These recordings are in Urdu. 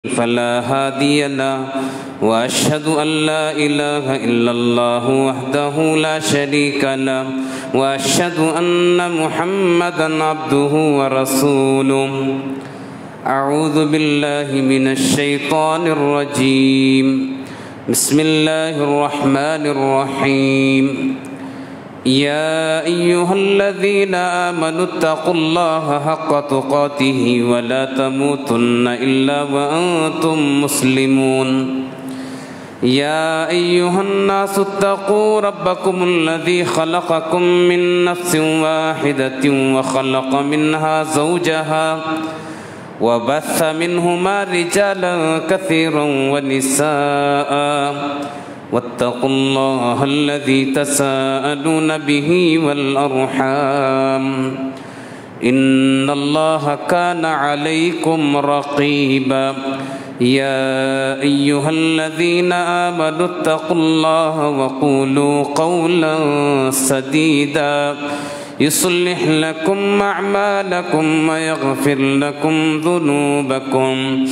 فلا هادي له وأشهد أن لا إله إلا الله وحده لا شريك له وأشهد أن محمدا عبده ورسوله. أعوذ بالله من الشيطان الرجيم. بسم الله الرحمن الرحيم. يا أيها الذين آمنوا اتقوا الله حق تقاته ولا تموتن إلا وأنتم مسلمون. يا أيها الناس اتقوا ربكم الذي خلقكم من نفس واحدة وخلق منها زوجها وبث منهما رجالا كثيرا ونساء واتقوا الله الذي تساءلون به والأرحام إن الله كان عليكم رقيبا. يا أيها الذين آمنوا اتقوا الله وقولوا قولا سديدا يصلح لكم أعمالكم ويغفر لكم ذنوبكم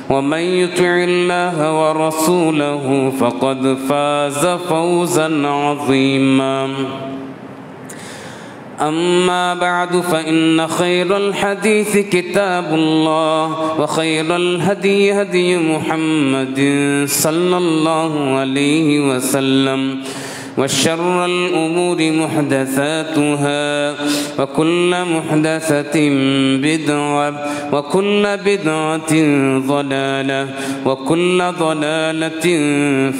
ومن يطع الله ورسوله فقد فاز فوزا عظيما. أما بعد فإن خير الحديث كتاب الله وخير الهدي هدي محمد صلى الله عليه وسلم وشر الأمور محدثاتها وكل محدثة بدعة وكل بدعة ضلالة وكل ضلالة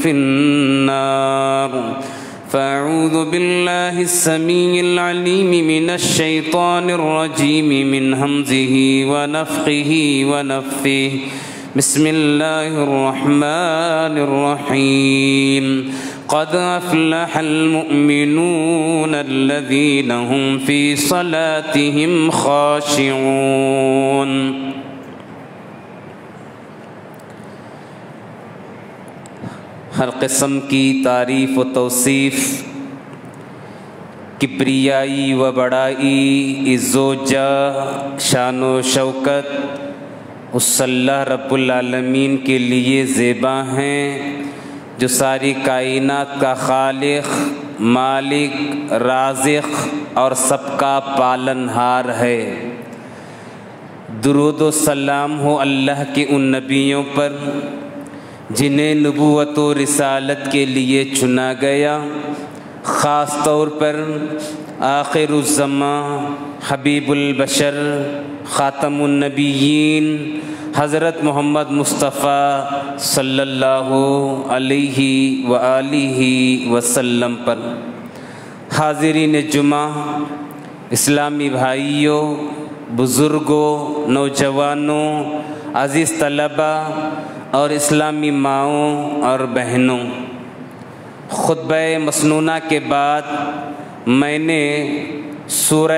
في النار. فأعوذ بالله السميع العليم من الشيطان الرجيم من همزه ونفخه ونفثه. بسم الله الرحمن الرحيم. قد أفلح المؤمنون الذين هم في صلاتهم خاشعون. ہر قسم کی تعریف و توصیف، کبریائی و بڑائی، عز و جاہ، شان و شوکت اس اللہ رب العالمین کے لیے زیبا ہیں جو ساری کائنات کا خالق، مالک، رازق اور سب کا پالن ہار ہے۔ درود و سلام ہو اللہ کے ان نبیوں پر جنہیں نبوت و رسالت کے لیے چنا گیا، خاص طور پر آخر الزمان حبیب البشر خاتم النبیین حضرت محمد مصطفیٰ صلی اللہ علیہ وآلہ وسلم پر۔ حاضرین جمعہ، اسلامی بھائیوں، بزرگوں، نوجوانوں، عزیز طلبہ اور اسلامی ماؤں اور بہنوں، خطبہ مسنونہ کے بعد میں نے سورہ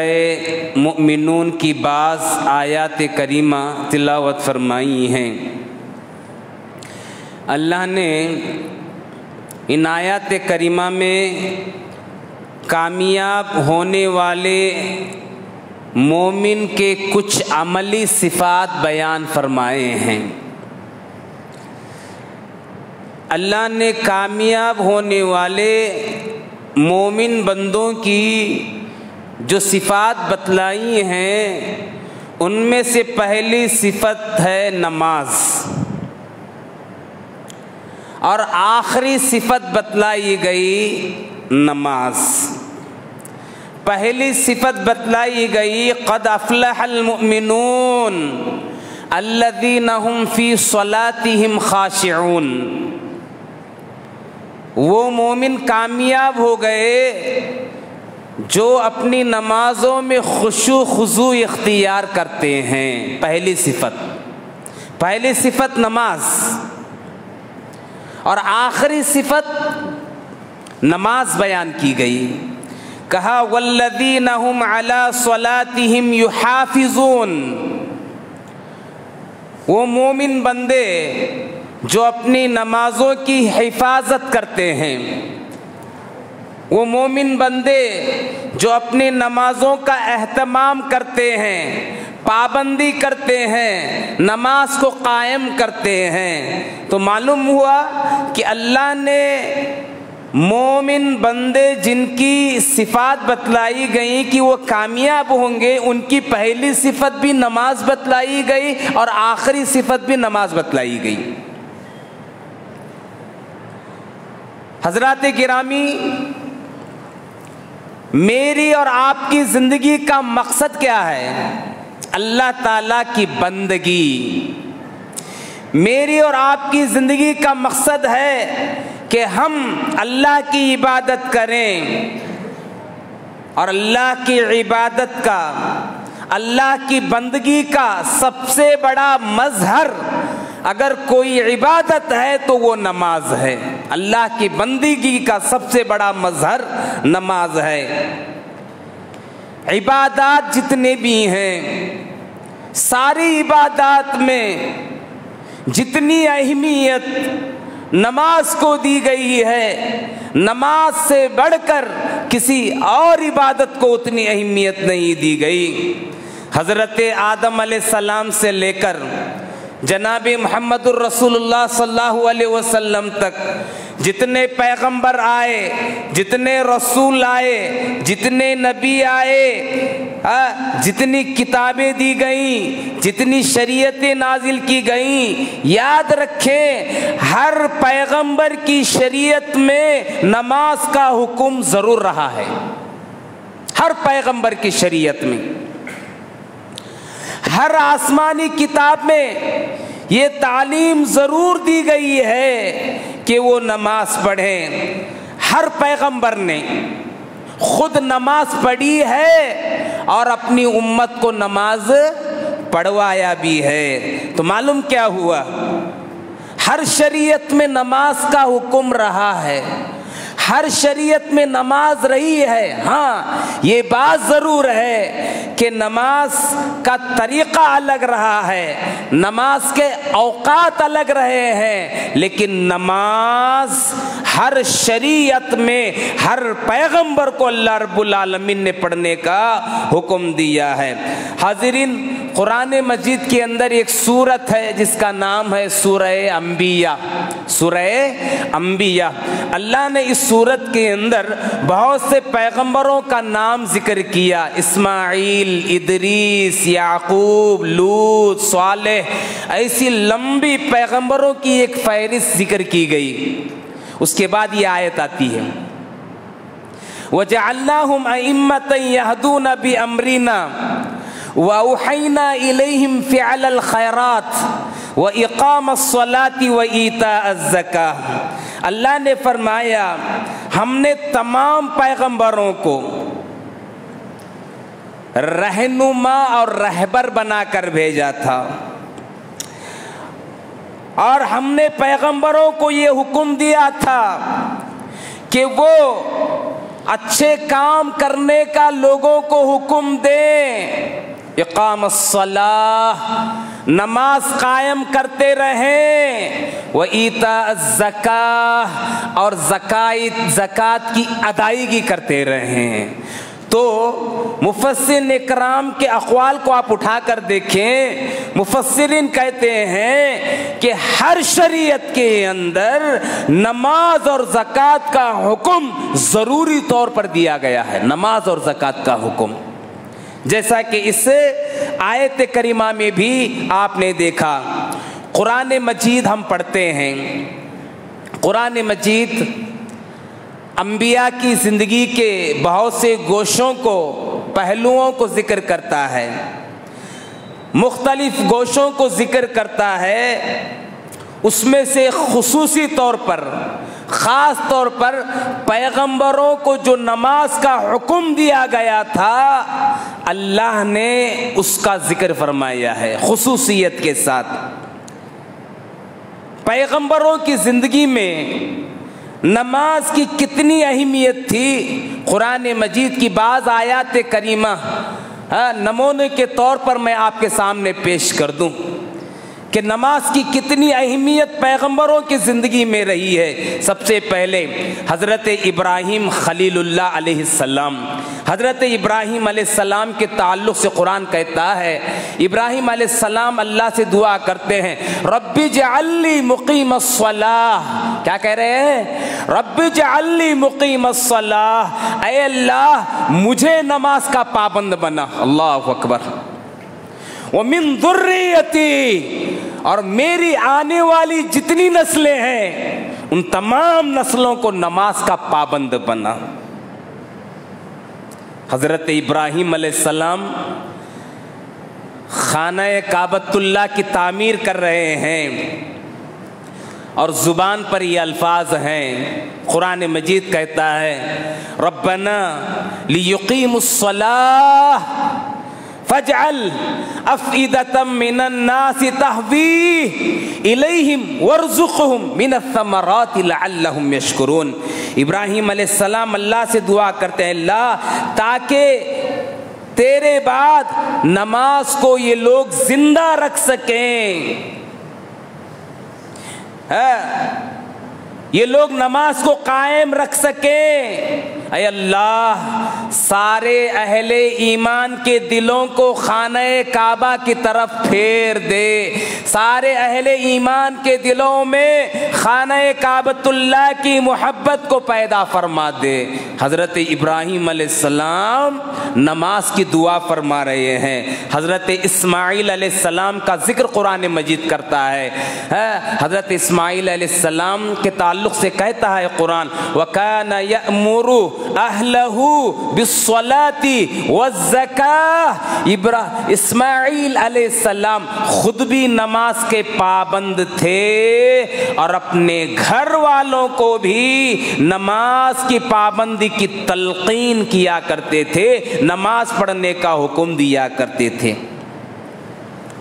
مؤمنون کی بعض آیات کریمہ تلاوت فرمائی ہیں۔ اللہ نے ان آیات کریمہ میں کامیاب ہونے والے مومن کے کچھ عملی صفات بیان فرمائے ہیں۔ اللہ نے کامیاب ہونے والے مومن بندوں کی جو صفات بتلائی ہیں ان میں سے پہلی صفت ہے نماز، اور آخری صفت بتلائی گئی نماز۔ پہلی صفت بتلائی گئی قد افلح المؤمنون الذین هم فی صلاتهم خاشعون۔ وہ مومن کامیاب ہو گئے جو اپنی نمازوں میں خشوع خضوع اختیار کرتے ہیں۔ پہلی صفت نماز، اور آخری صفت نماز بیان کی گئی۔ کہا والذین هم علی صلاتهم یحافظون۔ وہ مومن بندے جو اپنی نمازوں کی حفاظت کرتے ہیں، وہ مومن بندے جو اپنی نمازوں کا اہتمام کرتے ہیں، پابندی کرتے ہیں، نماز کو قائم کرتے ہیں، تو معلوم ہوا کہ اللہ نے مومن بندے جن کی صفات بتلائی گئی کہ وہ کامیاب ہوں گے، ان کی پہلی صفت بھی نماز بتلائی گئی اور آخری صفت بھی نماز بتلائی گئی۔ حضرات گرامی، میری اور آپ کی زندگی کا مقصد کیا ہے؟ اللہ تعالیٰ کی بندگی۔ میری اور آپ کی زندگی کا مقصد ہے کہ ہم اللہ کی عبادت کریں، اور اللہ کی عبادت کا، اللہ کی بندگی کا سب سے بڑا مظہر اگر کوئی عبادت ہے تو وہ نماز ہے۔ اللہ کی بندگی کا سب سے بڑا مظہر نماز ہے۔ عبادات جتنے بھی ہیں، ساری عبادات میں جتنی اہمیت نماز کو دی گئی ہے، نماز سے بڑھ کر کسی اور عبادت کو اتنی اہمیت نہیں دی گئی۔ حضرت آدم علیہ السلام سے لے کر جناب محمد الرسول اللہ صلی اللہ علیہ وسلم تک جتنے پیغمبر آئے، جتنے رسول آئے، جتنے نبی آئے، جتنی کتابیں دی گئیں، جتنی شریعتیں نازل کی گئیں، یاد رکھیں ہر پیغمبر کی شریعت میں نماز کا حکم ضرور رہا ہے۔ ہر پیغمبر کی شریعت میں، ہر آسمانی کتاب میں یہ تعلیم ضرور دی گئی ہے کہ وہ نماز پڑھیں۔ ہر پیغمبر نے خود نماز پڑھی ہے اور اپنی امت کو نماز پڑھوایا بھی ہے۔ تو معلوم کیا ہوا؟ ہر شریعت میں نماز کا حکم رہا ہے، ہر شریعت میں نماز رہی ہے۔ ہاں، یہ بات ضرور ہے کہ نماز کا طریقہ الگ رہا ہے، نماز کے اوقات الگ رہے ہیں، لیکن نماز ہر شریعت میں ہر پیغمبر کو اللہ رب العالمین نے پڑھنے کا حکم دیا ہے۔ حاضرین، قرآن مجید کے اندر ایک سورت ہے جس کا نام ہے سورہ انبیاء۔ سورہ انبیاء، اللہ نے اس سورت کے اندر بہت سے پیغمبروں کا نام ذکر کیا، اسماعیل، ادریس، یعقوب، لوط، صالح، ایسی لمبی پیغمبروں کی ایک فہرست ذکر کی گئی۔ اس کے بعد یہ آیت آتی ہے، وَجَعَلْنَاهُمْ أَئِمَّةً يَهْدُونَ بِأَمْرِنَا وَأَوْحَيْنَا إِلَيْهِمْ فِعْلَ الْخَيْرَاتِ وَإِقَامَ الصَّلَاةِ وَإِيتَاءَ الزَّكَاةِ۔ اللہ نے فرمایا ہم نے تمام پیغمبروں کو رہنما اور رہبر بنا کر بھیجا تھا، اور ہم نے پیغمبروں کو یہ حکم دیا تھا کہ وہ اچھے کام کرنے کا لوگوں کو حکم دیں، اقام الصلاۃ، نماز قائم کرتے رہیں، وایتاء الزکاۃ، اور زکوٰۃ کی ادائیگی کرتے رہیں۔ تو مفسرین اکرام کے اقوال کو آپ اٹھا کر دیکھیں، مفسرین کہتے ہیں کہ ہر شریعت کے اندر نماز اور زکوٰۃ کا حکم ضروری طور پر دیا گیا ہے، نماز اور زکوٰۃ کا حکم، جیسا کہ اس آیت کریمہ میں بھی آپ نے دیکھا۔ قرآن مجید ہم پڑھتے ہیں، قرآن مجید انبیاء کی زندگی کے بہت سے گوشوں کو، پہلوؤں کو ذکر کرتا ہے، مختلف گوشوں کو ذکر کرتا ہے۔ اس میں سے خصوصی طور پر، خاص طور پر پیغمبروں کو جو نماز کا حکم دیا گیا تھا، اللہ نے اس کا ذکر فرمایا ہے خصوصیت کے ساتھ۔ پیغمبروں کی زندگی میں نماز کی کتنی اہمیت تھی، قرآن مجید کی بعض آیات کریمہ نمونے کے طور پر میں آپ کے سامنے پیش کر دوں۔ کہ نماز کی کتنی اہمیت پیغمبروں کی زندگی میں رہی ہے۔ سب سے پہلے حضرت ابراہیم خلیل اللہ علیہ السلام، حضرت ابراہیم علیہ السلام کے تعلق سے قرآن کہتا ہے، ابراہیم علیہ السلام اللہ سے دعا کرتے ہیں، رب اجعل لی مقیم الصلاۃ، کیا کہہ رہے ہیں؟ رب اجعل لی مقیم الصلاۃ، اے اللہ مجھے نماز کا پابند بنا، اللہ اکبر، ومن ذریتی، اور میری آنے والی جتنی نسلیں ہیں ان تمام نسلوں کو نماز کا پابند بنا۔ حضرت ابراہیم علیہ السلام خانہ کعبۃ اللہ کی تعمیر کر رہے ہیں اور زبان پر یہ الفاظ ہیں، قرآن مجید کہتا ہے ربنا لیقیموا الصلاۃ فاجعل افئدة من الناس تهوی الیہم وارزقہم من الثمرات لعلہم یشکرون۔ ابراہیم علیہ السلام اللہ سے دعا کرتے ہیں، اللہ تاکہ تیرے بعد نماز کو یہ لوگ زندہ رکھ سکیں، یہ لوگ نماز کو قائم رکھ سکیں۔ اے اللہ سارے اہل ایمان کے دلوں کو خانہ کعبہ کی طرف پھیر دے، سارے اہل ایمان کے دلوں میں خانہ کعبۃ اللہ کی محبت کو پیدا فرما دے۔ حضرت ابراہیم علیہ السلام نماز کی دعا فرما رہے ہیں۔ حضرت اسماعیل علیہ السلام کا ذکر قرآن مجید کرتا ہے، حضرت اسماعیل علیہ السلام کے تعلق سے کہتا ہے قرآن وَكَانَ يَأْمُرُ أَهْلَهُ بِالصَّلَاةِ وَالزَّكَاةِ، اسماعیل علیہ السلام خود بھی نماز کے پابند تھے اور اپنے گھر والوں کو بھی نماز کی پابندی کی تلقین کیا کرتے تھے، نماز پڑھنے کا حکم دیا کرتے تھے۔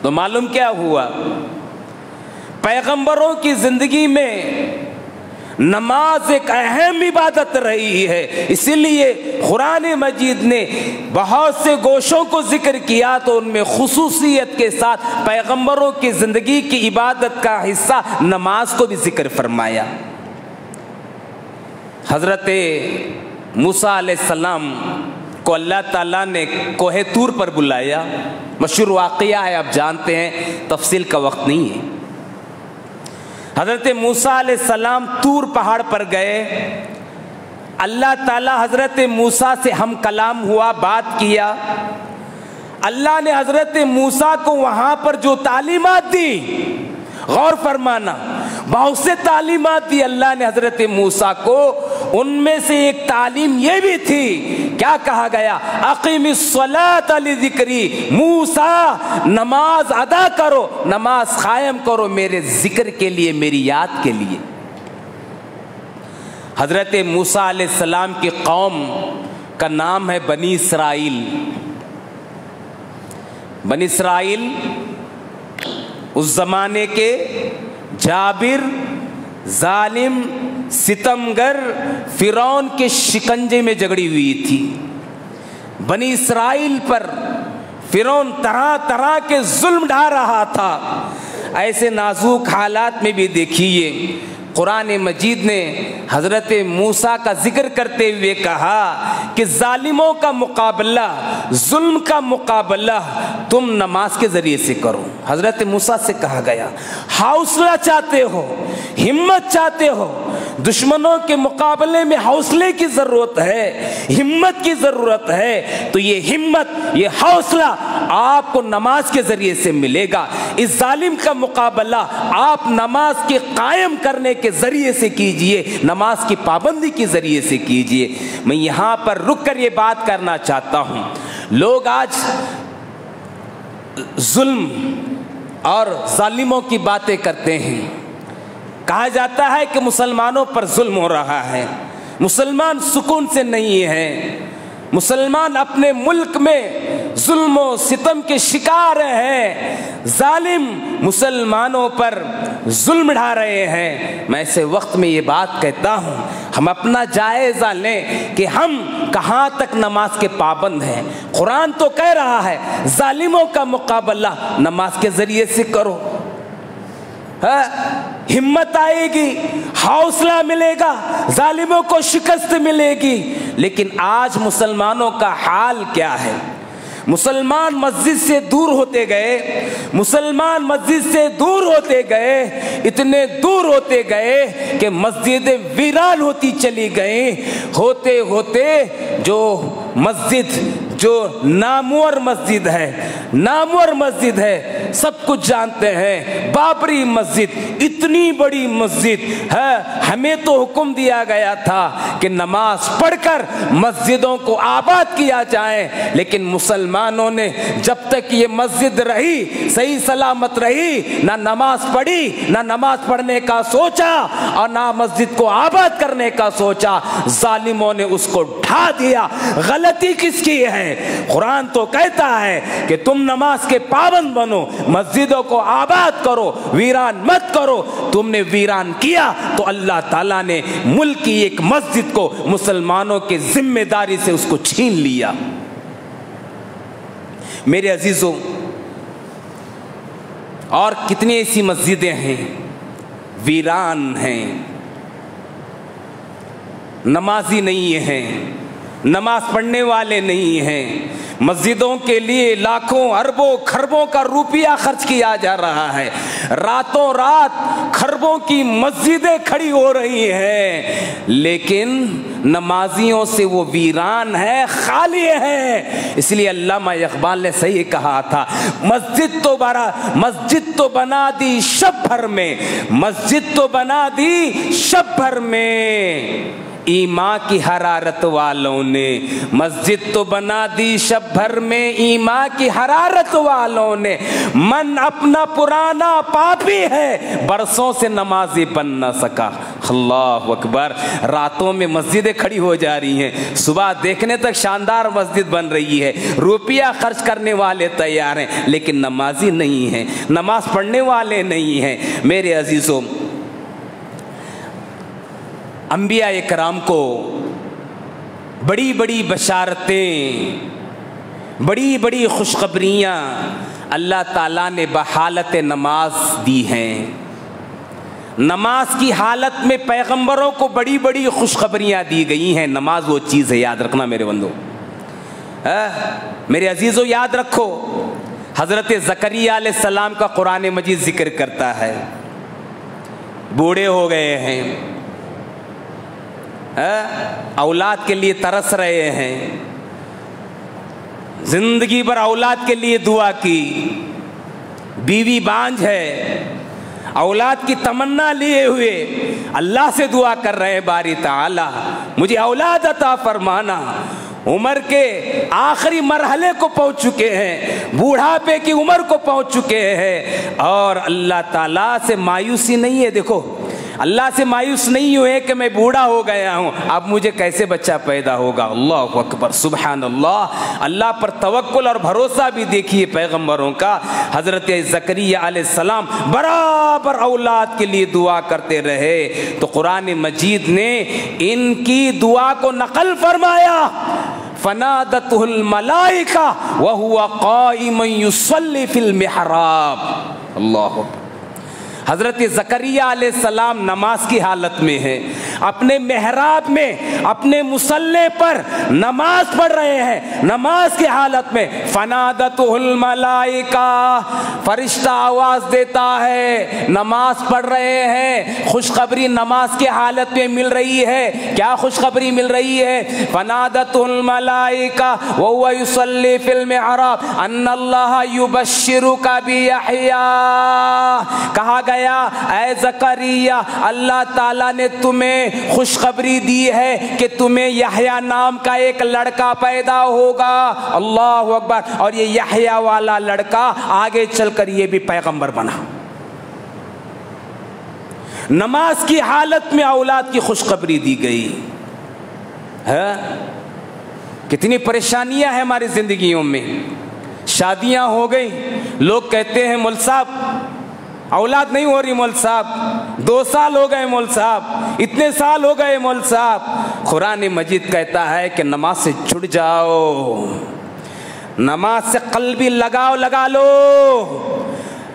تو معلوم کیا ہوا؟ پیغمبروں کی زندگی میں نماز ایک اہم عبادت رہی ہے، اسی لیے قرآن مجید نے بہت سے گوشوں کو ذکر کیا تو ان میں خصوصیت کے ساتھ پیغمبروں کی زندگی کی عبادت کا حصہ نماز کو بھی ذکر فرمایا۔ حضرت موسیٰ علیہ السلام کو اللہ تعالیٰ نے کوہ طور پر بلایا، مشہور واقعہ ہے، آپ جانتے ہیں، تفصیل کا وقت نہیں ہے۔ حضرت موسیٰ علیہ السلام طور پہاڑ پر گئے، اللہ تعالیٰ حضرت موسیٰ سے ہم کلام ہوا، بات کیا۔ اللہ نے حضرت موسیٰ کو وہاں پر جو تعلیمات دی، غور فرمانا، بہت سے تعلیمات دی اللہ نے حضرت موسیٰ کو، ان میں سے ایک تعلیم یہ بھی تھی، کیا کہا گیا؟ اقیم الصلاۃ لذکری، موسیٰ نماز ادا کرو، نماز قائم کرو میرے ذکر کے لیے، میری یاد کے لیے۔ حضرت موسیٰ علیہ السلام کی قوم کا نام ہے بنی اسرائیل۔ بنی اسرائیل اس زمانے کے جابر، ظالم، ستمگر فرعون کے شکنجے میں جگڑی ہوئی تھی۔ بنی اسرائیل پر فرعون طرح طرح کے ظلم ڈھا رہا تھا۔ ایسے نازک حالات میں بھی دیکھیے قرآن مجید نے حضرت موسیٰ کا ذکر کرتے ہوئے کہا کہ ظالموں کا مقابلہ، ظلم کا مقابلہ تم نماز کے ذریعے سے کرو۔ حضرت موسیٰ سے کہا گیا حوصلہ چاہتے ہو، ہمت چاہتے ہو، دشمنوں کے مقابلے میں حوصلے کی ضرورت ہے، ہمت کی ضرورت ہے، تو یہ ہمت، یہ حوصلہ آپ کو نماز کے ذریعے سے ملے گا۔ اس ظالم کا مقابلہ آپ نماز کے قائم کرنے کے ذریعے سے کیجئے، نماز کی پابندی کے ذریعے سے کیجئے۔ میں یہاں پر رک کر یہ بات کرنا چاہتا ہوں، لوگ آج ظلم اور ظالموں کی باتیں کرتے ہیں، کہا جاتا ہے کہ مسلمانوں پر ظلم ہو رہا ہے، مسلمان سکون سے نہیں ہیں، مسلمان اپنے ملک میں ظلم و ستم کے شکار ہیں، ظالم مسلمانوں پر ظلم ڈھا رہے ہیں۔ میں ایسے وقت میں یہ بات کہتا ہوں، ہم اپنا جائزہ لیں کہ ہم کہاں تک نماز کے پابند ہیں۔ قرآن تو کہہ رہا ہے ظالموں کا مقابلہ نماز کے ذریعے سے کرو، ہمت آئے گی، حوصلہ ملے گا، ظالموں کو شکست ملے گی۔ لیکن آج مسلمانوں کا حال کیا ہے؟ مسلمان مسجد سے دور ہوتے گئے، مسلمان مسجد سے دور ہوتے گئے، اتنے دور ہوتے گئے کہ مسجدیں ویران ہوتی چلی گئیں۔ ہوتے ہوتے جو مسجد، جو نامور مسجد ہے، نامور مسجد ہے، سب کچھ جانتے ہیں، بابری مسجد، اتنی بڑی مسجد ہے، ہمیں تو حکم دیا گیا تھا کہ نماز پڑھ کر مسجدوں کو آباد کیا جائے، لیکن مسلمانوں نے جب تک یہ مسجد رہی، صحیح سلامت رہی، نہ نماز پڑھی، نہ نماز پڑھنے کا سوچا اور نہ مسجد کو آباد کرنے کا سوچا۔ ظالموں نے اس کو ڈھا دیا۔ غلطی کس کی ہے؟ قرآن تو کہتا ہے کہ تم نماز کے پابند بنو، مسجدوں کو آباد کرو، ویران مت کرو۔ تم نے ویران کیا تو اللہ تعالیٰ نے ملک کی ایک مسجد کو مسلمانوں کے ذمہ داری سے اس کو چھین لیا۔ میرے عزیزوں، اور کتنی ایسی مسجدیں ہیں ویران ہیں، نمازی نہیں ہیں، نماز پڑھنے والے نہیں ہیں، مسجدوں کے لیے لاکھوں اربوں کھربوں کا روپیہ خرچ کیا جا رہا ہے، راتوں رات کھربوں کی مسجدیں کھڑی ہو رہی ہیں، لیکن نمازیوں سے وہ ویران ہے، خالی ہے۔ اس لیے علامہ اقبال نے صحیح کہا تھا، مسجد تو بنا دی شب بھر میں، مسجد تو بنا دی شب بھر میں، ایمان کی حرارت والوں نے مسجد تو بنا دی شب بھر میں، ایمان کی حرارت والوں نے، من اپنا پرانا پاپی ہے، برسوں سے نمازی بن نہ سکا۔ اللہ اکبر۔ راتوں میں مسجدیں کھڑی ہو جا رہی ہیں، صبح دیکھنے تک شاندار مسجد بن رہی ہے، روپیہ خرچ کرنے والے تیار ہیں، لیکن نمازی نہیں ہیں، نماز پڑھنے والے نہیں ہیں۔ میرے عزیزوں، انبیاء اکرام کو بڑی بڑی بشارتیں، بڑی بڑی خوشخبریاں اللہ تعالیٰ نے بحالت نماز دی ہیں۔ نماز کی حالت میں پیغمبروں کو بڑی بڑی خوشخبریاں دی گئی ہیں۔ نماز وہ چیز ہے، یاد رکھنا میرے بندو، میرے عزیزوں، یاد رکھو۔ حضرت زکریا علیہ السلام کا قرآن مجید ذکر کرتا ہے، بوڑھے ہو گئے ہیں، اولاد کے لیے ترس رہے ہیں، زندگی بھر اولاد کے لیے دعا کی، بیوی بانجھ ہے، اولاد کی تمنا لیے ہوئے اللہ سے دعا کر رہے ہیں، باری تعالی مجھے اولاد عطا فرمانا۔ عمر کے آخری مرحلے کو پہنچ چکے ہیں، بوڑھاپے کی عمر کو پہنچ چکے ہیں، اور اللہ تعالیٰ سے مایوسی نہیں ہے۔ دیکھو، اللہ سے مایوس نہیں ہوئے کہ میں بوڑھا ہو گیا ہوں، اب مجھے کیسے بچہ پیدا ہوگا۔ اللہ اکبر، سبحان اللہ۔ اللہ پر توکل اور بھروسہ بھی دیکھیے پیغمبروں کا۔ حضرت زکریا علیہ السلام برابر اولاد کے لیے دعا کرتے رہے، تو قرآن مجید نے ان کی دعا کو نقل فرمایا، فنادته الملائکہ وہو قائم یصلی فی المحراب۔ اللہ اکبر۔ حضرت زکریا علیہ السلام نماز کی حالت میں ہے، اپنے محراب میں، اپنے مصلی پر نماز پڑھ رہے ہیں، نماز کی حالت میں۔ فنادتہ الملائکہ، فرشتہ آواز دیتا ہے، نماز پڑھ رہے ہیں، خوشخبری نماز کی حالت میں مل رہی ہے۔ کیا خوشخبری مل رہی ہے؟ فنادتہ الملائکہ وہو یصلی فی المحراب ان اللہ یبشرک بیحییٰ۔ کہا گیا، اے زکریا، اللہ تعالیٰ نے تمہیں خوشخبری دی ہے کہ تمہیں یحییٰ نام کا ایک لڑکا پیدا ہوگا۔ اللہ اکبر۔ اور یہ یحییٰ والا لڑکا آگے چل کر یہ بھی پیغمبر بنا۔ نماز کی حالت میں اولاد کی خوشخبری دی گئی ہے۔ کتنی پریشانیاں ہیں ہماری زندگیوں میں۔ شادیاں ہو گئی، لوگ کہتے ہیں مول صاحب اولاد نہیں ہو رہی، مول صاحب 2 سال ہو گئے، مول صاحب اتنے سال ہو گئے، مول صاحب۔ قرآن مجید کہتا ہے کہ نماز سے چھٹ جاؤ، نماز سے قلبی لگاؤ لگا لو،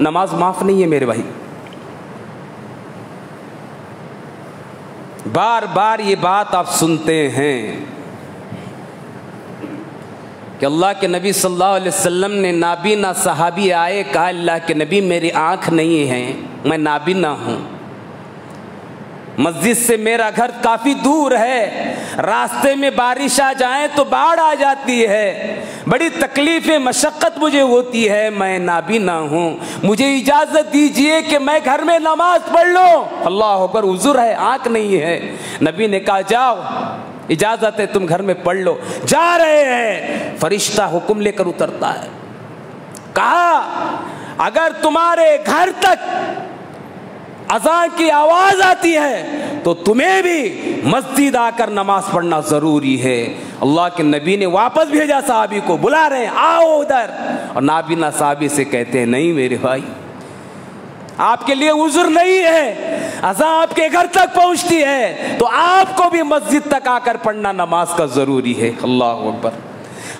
نماز معاف نہیں ہے میرے بھائی. بار بار یہ بات آپ سنتے ہیں کہ اللہ کے نبی صلی اللہ علیہ وسلم نے نابینا صحابی آئے, کہا اللہ کے نبی میری آنکھ نہیں ہے, میں نابینا ہوں, مسجد سے میرا گھر کافی دور ہے, راستے میں بارش آ جائیں تو باڑھ آ جاتی ہے, بڑی تکلیف مشقت مجھے ہوتی ہے, میں نابینا ہوں, مجھے اجازت دیجئے کہ میں گھر میں نماز پڑھ لوں. اللہ اکبر, عذر ہے, آنکھ نہیں ہے. نبی نے کہا جاؤ, اجازت ہے, تم گھر میں پڑھ لو. جا رہے ہیں, فرشتہ حکم لے کر اترتا ہے. کہا اگر تمہارے گھر تک اذان کی آواز آتی ہے تو تمہیں بھی مسجد آ کر نماز پڑھنا ضروری ہے. اللہ کے نبی نے واپس بھیجا, صحابی کو بلا رہے ہیں, آؤ ادھر. اور نابینا صحابی سے کہتے ہیں نہیں میرے بھائی, آپ کے لیے عذر نہیں ہے, اذان آپ کے گھر تک پہنچتی ہے تو آپ کو بھی مسجد تک آ کر پڑھنا نماز کا ضروری ہے. اللہ اکبر.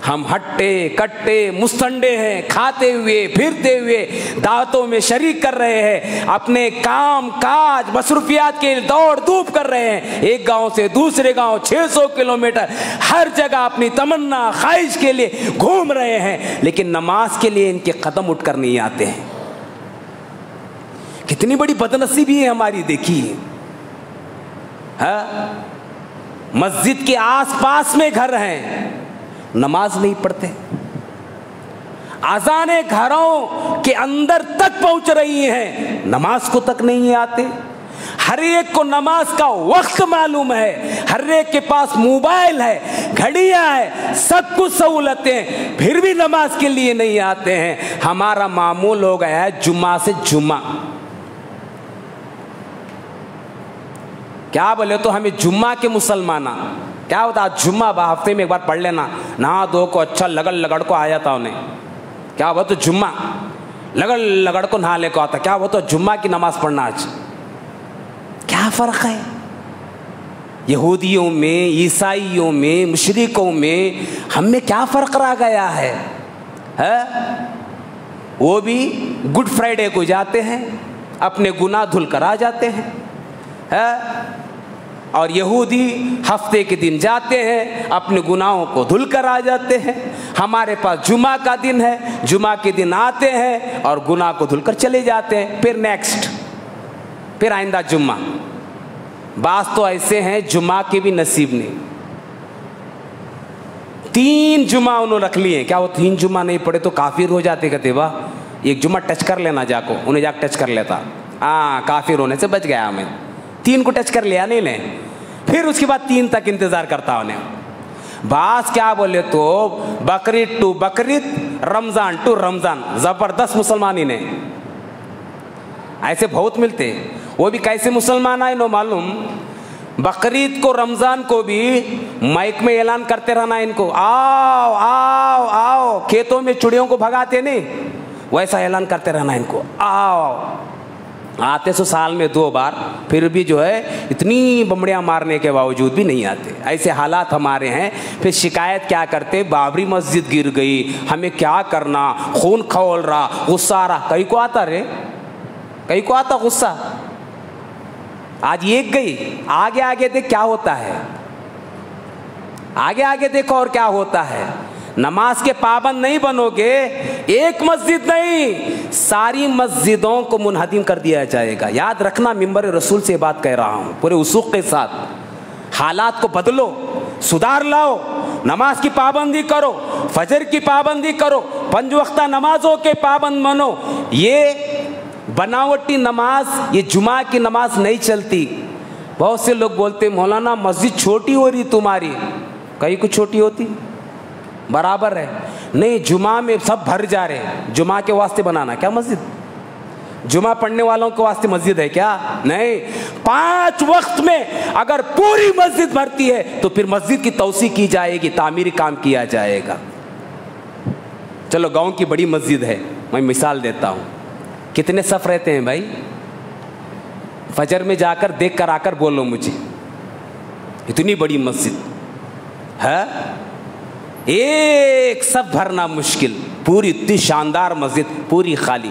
ہم ہٹے کٹے مستنڈے ہیں, کھاتے ہوئے پھرتے ہوئے دعوتوں میں شریک کر رہے ہیں, اپنے کام کاج مصروفیات کے دوڑ دھوپ کر رہے ہیں, ایک گاؤں سے دوسرے گاؤں 600 کلومیٹر ہر جگہ اپنی تمنا خواہش کے لیے گھوم رہے ہیں, لیکن نماز کے لیے ان کے قدم اٹھ کر نہیں آتے ہیں. کتنی بڑی بدنصیبی ہے ہماری, دیکھیے. مسجد کے آس پاس میں گھر ہیں, نماز نہیں پڑھتے. اذانیں گھروں کے اندر تک پہنچ رہی ہیں, نماز کو تک نہیں آتے. ہر ایک کو نماز کا وقت معلوم ہے, ہر ایک کے پاس موبائل ہے, گھڑیاں ہیں, سب کچھ سہولتیں, پھر بھی نماز کے لیے نہیں آتے ہیں. ہمارا معمول ہو گیا ہے جمعہ سے جمعہ. کیا بولے تو ہمیں جمعہ کے مسلمانہ کیا ہوتا, جمعہ ہفتے میں ایک بار پڑھ لینا, نہا دو کو اچھا لگڑ کو آیا تھا انہیں, کیا ہوا تو جمعہ لگڑ کو نہا لے کو آتا, کیا ہوا تو جمعہ کی نماز پڑھنا. آج کیا فرق ہے یہودیوں میں, عیسائیوں میں, مشرکوں میں, ہم میں کیا فرق رہ گیا ہے؟ وہ بھی گڈ فرائیڈے کو جاتے ہیں, اپنے گناہ دھل کر آ جاتے ہیں, اور یہودی ہفتے کے دن جاتے ہیں, اپنے گناہوں کو دھل کر آ جاتے ہیں. ہمارے پاس جمعہ کا دن ہے, جمعہ کے دن آتے ہیں اور گناہ کو دھل کر چلے جاتے ہیں, پھر نیکسٹ, پھر آئندہ جمعہ. بعض تو ایسے ہیں جمعہ کے بھی نصیب نہیں, 3 جمعہ انہوں رکھ لیے. کیا وہ 3 جمعہ نہیں پڑے تو کافر ہو جاتے؟ کہتے واہ ایک جمعہ ٹچ کر لینا جا کو, انہیں جا ٹچ کر لیتا, ہاں کافر ہونے سے بچ گیا. ہمیں 3 کو ٹچ کر لیا نہیں لیں, پھر اس کے بعد 3 تک انتظار کرتا انہیں. بعض کیا بولے تو بقرعید ٹو بقرعید, رمضان ٹو رمضان, زبردست مسلمان ہی نے ایسے بہت ملتے. وہ بھی کیسے مسلمان آئے نو معلوم, بقرعید کو رمضان کو بھی مائک میں اعلان کرتے رہنا ان کو, آؤ آؤ آؤ, کھیتوں میں چڑیوں کو بھگاتے نہیں ویسا اعلان کرتے رہنا ان کو, آؤ. آتے سو سال میں 2 بار, پھر بھی جو ہے اتنی بمڑیاں مارنے کے باوجود بھی نہیں آتے. ایسے حالات ہمارے ہیں. پھر شکایت کیا کرتے, بابری مسجد گر گئی, ہمیں کیا کرنا, خون کھول رہا, غصہ آ رہا. کئی کو آتا رے, کئی کو آتا غصہ. آج ایک گئی, آگے آگے دیکھ کیا ہوتا ہے, آگے آگے دیکھو اور کیا ہوتا ہے. نماز کے پابند نہیں بنو گے, ایک مسجد نہیں ساری مسجدوں کو منہدم کر دیا جائے گا. یاد رکھنا, منبر رسول سے بات کہہ رہا ہوں پورے وثوق کے ساتھ. حالات کو بدلو, سدھار لاؤ, نماز کی پابندی کرو, فجر کی پابندی کرو, 5 وقتہ نمازوں کے پابند بنو. یہ بناوٹی نماز, یہ جمعہ کی نماز نہیں چلتی. بہت سے لوگ بولتے مولانا مسجد چھوٹی ہو رہی تمہاری, کہیں کچھ چھوٹی ہوتی برابر ہے. نہیں, جمعہ میں سب بھر جا رہے ہیں, جمعہ کے واسطے بنانا کیا مسجد؟ جمعہ پڑھنے والوں کے واسطے مسجد ہے کیا؟ نہیں. 5 وقت میں اگر پوری مسجد بھرتی ہے تو پھر مسجد کی توسیع کی جائے گی, تعمیری کام کیا جائے گا. چلو گاؤں کی بڑی مسجد ہے, میں مثال دیتا ہوں. کتنے صف رہتے ہیں بھائی؟ فجر میں جا کر دیکھ کر آ کر بولو مجھے, اتنی بڑی مسجد ہے, ایک صف بھرنا مشکل. پوری اتنی شاندار مسجد پوری خالی,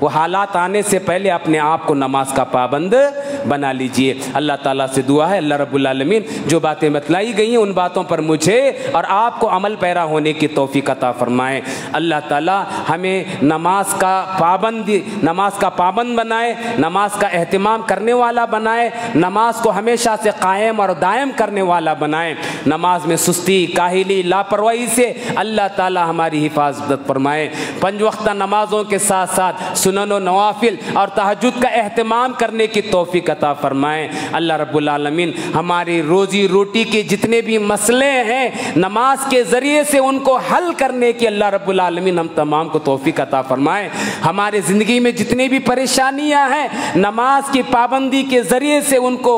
وہ حالات آنے سے پہلے اپنے آپ کو نماز کا پابند بنا لیجئے۔ اللہ تعالیٰ سے دعا ہے اللہ رب العالمین جو باتیں بتلائی گئی ہیں ان باتوں پر مجھے اور آپ کو عمل پیرا ہونے کی توفیق عطا فرمائے۔ اللہ تعالیٰ ہمیں نماز کا پابند بنائے، نماز کا اہتمام کرنے والا بنائے، نماز کو ہمیشہ سے قائم اور دائم کرنے والا بنائے۔ نماز میں سستی، کاہلی، لاپرواہی سے اللہ تعالیٰ ہماری حفاظت فرمائے۔ 5 وقتہ نمازوں کے ساتھ ساتھ سنن و نوافل اور تہجد کا اہتمام کرنے کی توفیق عطا فرمائے۔ اللہ رب العالمین ہماری روزی روٹی کے جتنے بھی مسئلے ہیں نماز کے ذریعے سے ان کو حل کرنے کی اللہ رب العالمین ہم تمام کو توفیق عطا فرمائے۔ ہمارے زندگی میں جتنے بھی پریشانیاں ہیں نماز کی پابندی کے ذریعے سے ان کو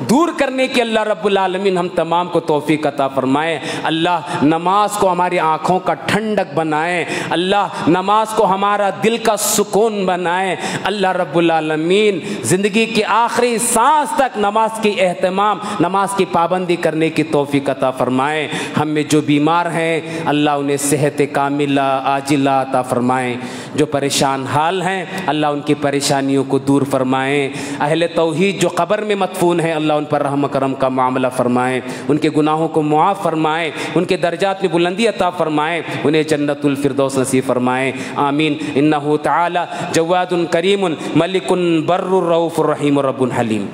دور کرنے کی اللہ رب العالمین ہم تمام کو توفیق عطا فرمائے۔ اللہ نماز کو ہماری آنکھوں کا ٹھنڈک بنائے، اللہ نماز کو ہمارا دل کا سکون بنائے۔ اللہ رب العالمین زندگی کی آخری سانس تک نماز کی اہتمام، نماز کی پابندی کرنے کی توفیق عطا فرمائے۔ ہم میں جو بیمار ہیں اللہ انہیں صحت کاملہ عاجلہ عطا فرمائیں، جو پریشان حال ہیں اللہ ان کی پریشانیوں کو دور فرمائیں۔ اہل توحید جو قبر میں مدفون ہیں اللہ ان پر رحم و کرم کا معاملہ فرمائیں، ان کے گناہوں کو معاف فرمائیں، ان کے درجات میں بلندی عطا فرمائیں، انہیں جنت الفردوس نصیب فرمائیں، آمین۔ انہ تعالی جواد کریم ملک بر رؤوف الرحیم رب حلیم۔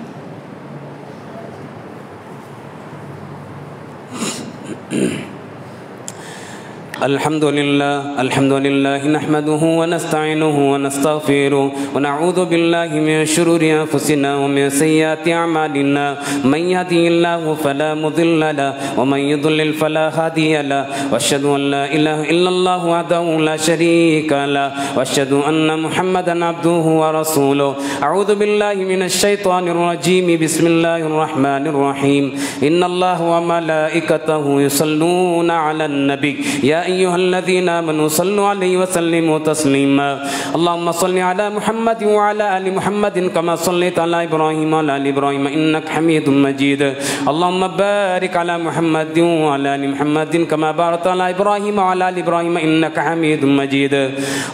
الحمد لله نحمده ونستعينه ونستغفره ونعوذ بالله من شرور أنفسنا ومن سيئات أعمالنا من يهده الله فلا مضل له ومن يضلل فلا هادي له وأشهد أن لا إله إلا الله وحده لا شريك له وأشهد أن محمدا عبده ورسوله أعوذ بالله من الشيطان الرجيم بسم الله الرحمن الرحيم إن الله وملائكته يصلون على النبي يا أيها الذين آمنوا صلوا عليه وسلموا تسليما اللهم صل على محمد وعلى آل محمد كما صليت على إبراهيم وعلى آل إبراهيم إنك حميد مجيد اللهم بارك على محمد وعلى آل محمد كما باركت على إبراهيم وعلى آل إبراهيم إنك حميد مجيد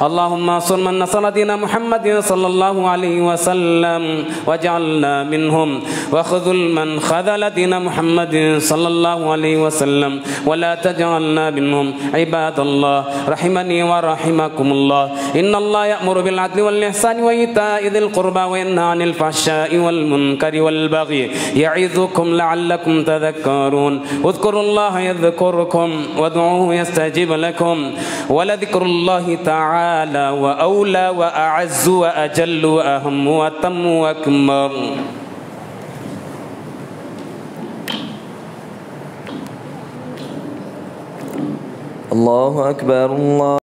اللهم انصر من نصر دين محمد صلى الله عليه وسلم واجعلنا منهم وخذل من خذل دين محمد صلى الله عليه وسلم ولا تجعلنا منهم عباد الله رحمني ورحمكم الله إن الله يأمر بالعدل والإحسان وإيتاء ذي القربى وينهى عن الفحشاء والمنكر والبغي يعظكم لعلكم تذكرون اذكروا الله يذكركم وادعوه يستجب لكم ولذكر الله تعالى وأولى وأعز وأجل وأهم وأتم وأكمل الله أكبر الله